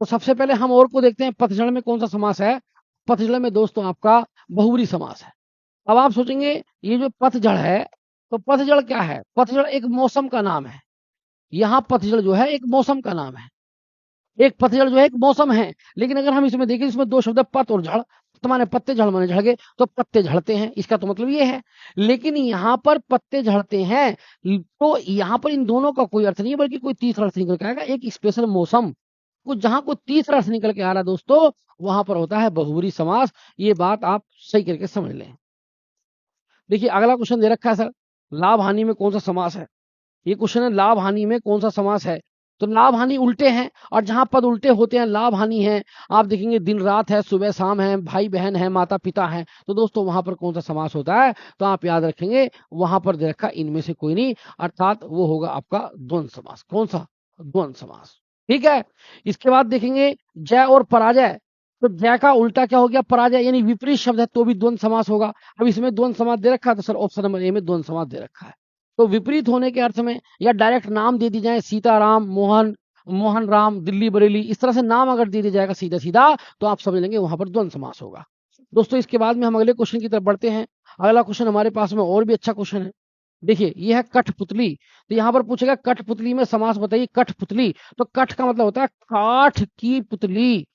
तो सबसे पहले हम और को देखते हैं, पतझड़ में कौन सा समास है? पतझड़ में दोस्तों आपका बहुब्री समास है। अब आप सोचेंगे ये जो पतझड़ है, तो पतझड़ क्या है? पतझड़ एक मौसम का नाम है। यहाँ पतझड़ जो है एक मौसम का नाम है। एक पतझड़ जो है एक मौसम है, लेकिन अगर हम इसमें देखें, इसमें दो शब्द है पत और झड़। पत माने पत्ते, झड़ माने झड़ गए, तो पत्ते झड़ते हैं, इसका तो मतलब ये है। लेकिन यहाँ पर पत्ते झड़ते हैं, तो यहाँ पर इन दोनों का कोई अर्थ नहीं है, बल्कि कोई तीसरा अर्थ निकल के आएगा, एक स्पेशल मौसम। कुछ जहां कोई तीसरा अर्थ निकल के आ रहा है दोस्तों, वहां पर होता है बहुब्री समास। ये बात आप सही करके समझ लें। देखिए अगला क्वेश्चन दे रखा है सर, लाभ हानि में कौन सा समास है? ये क्वेश्चन है लाभ हानि में कौन सा समास है। तो लाभ हानि उल्टे हैं, और जहां पद उल्टे होते हैं लाभ हानि है। आप देखेंगे दिन रात है, सुबह शाम है, भाई बहन है, माता पिता है, तो दोस्तों वहां पर कौन सा समास होता है? तो आप याद रखेंगे वहां पर दे रखा इनमें से कोई नहीं, अर्थात वो होगा आपका द्वंद्व समास। कौन सा? द्वंद्व समास। ठीक है। इसके बाद देखेंगे जय और पराजय, तो जय का उल्टा क्या हो गया? पराजय, यानी विपरीत शब्द है तो भी द्वंद्व समास होगा। अब इसमें द्वंद्व समास दे रखा है, तो सर ऑप्शन नंबर ए में द्वंद्व समास दे रखा है। तो विपरीत होने के अर्थ में, या डायरेक्ट नाम दे दी जाए, सीताराम, मोहन, मोहन राम, दिल्ली बरेली, इस तरह से नाम अगर दे दिया जाएगा सीधा सीधा, तो आप समझ लेंगे वहां पर द्वंद्व समास होगा। दोस्तों इसके बाद में हम अगले क्वेश्चन की तरफ बढ़ते हैं। अगला क्वेश्चन हमारे पास में और भी अच्छा क्वेश्चन है। देखिए ये है कठपुतली, तो यहाँ पर पूछेगा कठपुतली में समास बताइए। कठपुतली, तो कठ का मतलब होता है काठ की पुतली।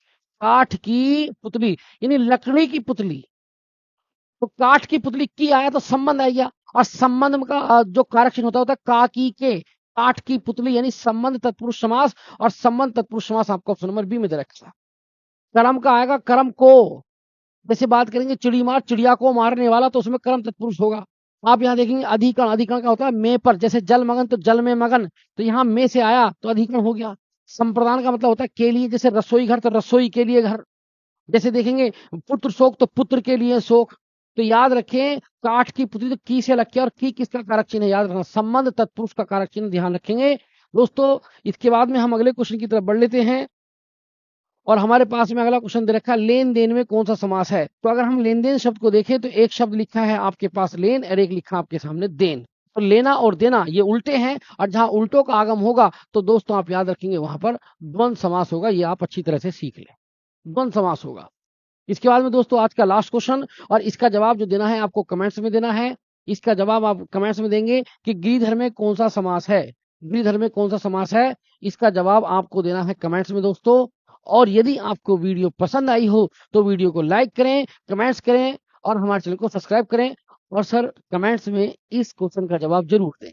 काठ की पुतली यानी लकड़ी की पुतली। तो काठ की पुतली की आया तो संबंध आ गया, और संबंध का जो कारक चिन्ह होता है का की के। काठ की पुतली यानी संबंध तत्पुरुष समास, और संबंध तत्पुरुष समास आपको ऑप्शन नंबर बी में दे रखा है। कर्म का आएगा कर्म को, जैसे बात करेंगे चिड़ी मार, चिड़िया को मारने वाला, तो उसमें कर्म तत्पुरुष होगा। आप यहाँ देखेंगे अधिकरण, अधिकरण का होता है में पर, जैसे जल मगन तो जल में मगन, तो यहाँ में से आया तो अधिकरण हो गया। संप्रदान का मतलब होता है के लिए, जैसे रसोई घर तो रसोई के लिए घर। जैसे देखेंगे पुत्र शोक तो पुत्र के लिए शोक। तो याद रखें काठ की पुतली तो की से लग के, और की किसका कारक चिन्ह है? याद रखना संबंध तत्पुरुष का कारक चिन्ह, ध्यान रखेंगे दोस्तों। इसके बाद में हम अगले क्वेश्चन की तरफ बढ़ लेते हैं, और हमारे पास में अगला क्वेश्चन दे रखा है लेन देन में कौन सा समास है। तो अगर हम लेन देन शब्द को देखें, तो एक शब्द लिखा है आपके पास लेन, और एक लिखा आपके सामने देन। तो लेना और देना ये उल्टे हैं, और जहां उल्टों का आगम होगा तो दोस्तों आप याद रखेंगे वहां पर द्वंद्व समास होगा। ये आप अच्छी तरह से सीख लें, द्वंद्व समास होगा। इसके बाद में दोस्तों आज का लास्ट क्वेश्चन, और इसका जवाब जो देना है आपको कमेंट्स में देना है। इसका जवाब आप कमेंट्स में देंगे कि गिरिधर में कौन सा समास है। गिरिधर में कौन सा समास है, इसका जवाब आपको देना है कमेंट्स में दोस्तों। और यदि आपको वीडियो पसंद आई हो तो वीडियो को लाइक करें, कमेंट्स करें, और हमारे चैनल को सब्सक्राइब करें। और सर कमेंट्स में इस क्वेश्चन का जवाब जरूर दें।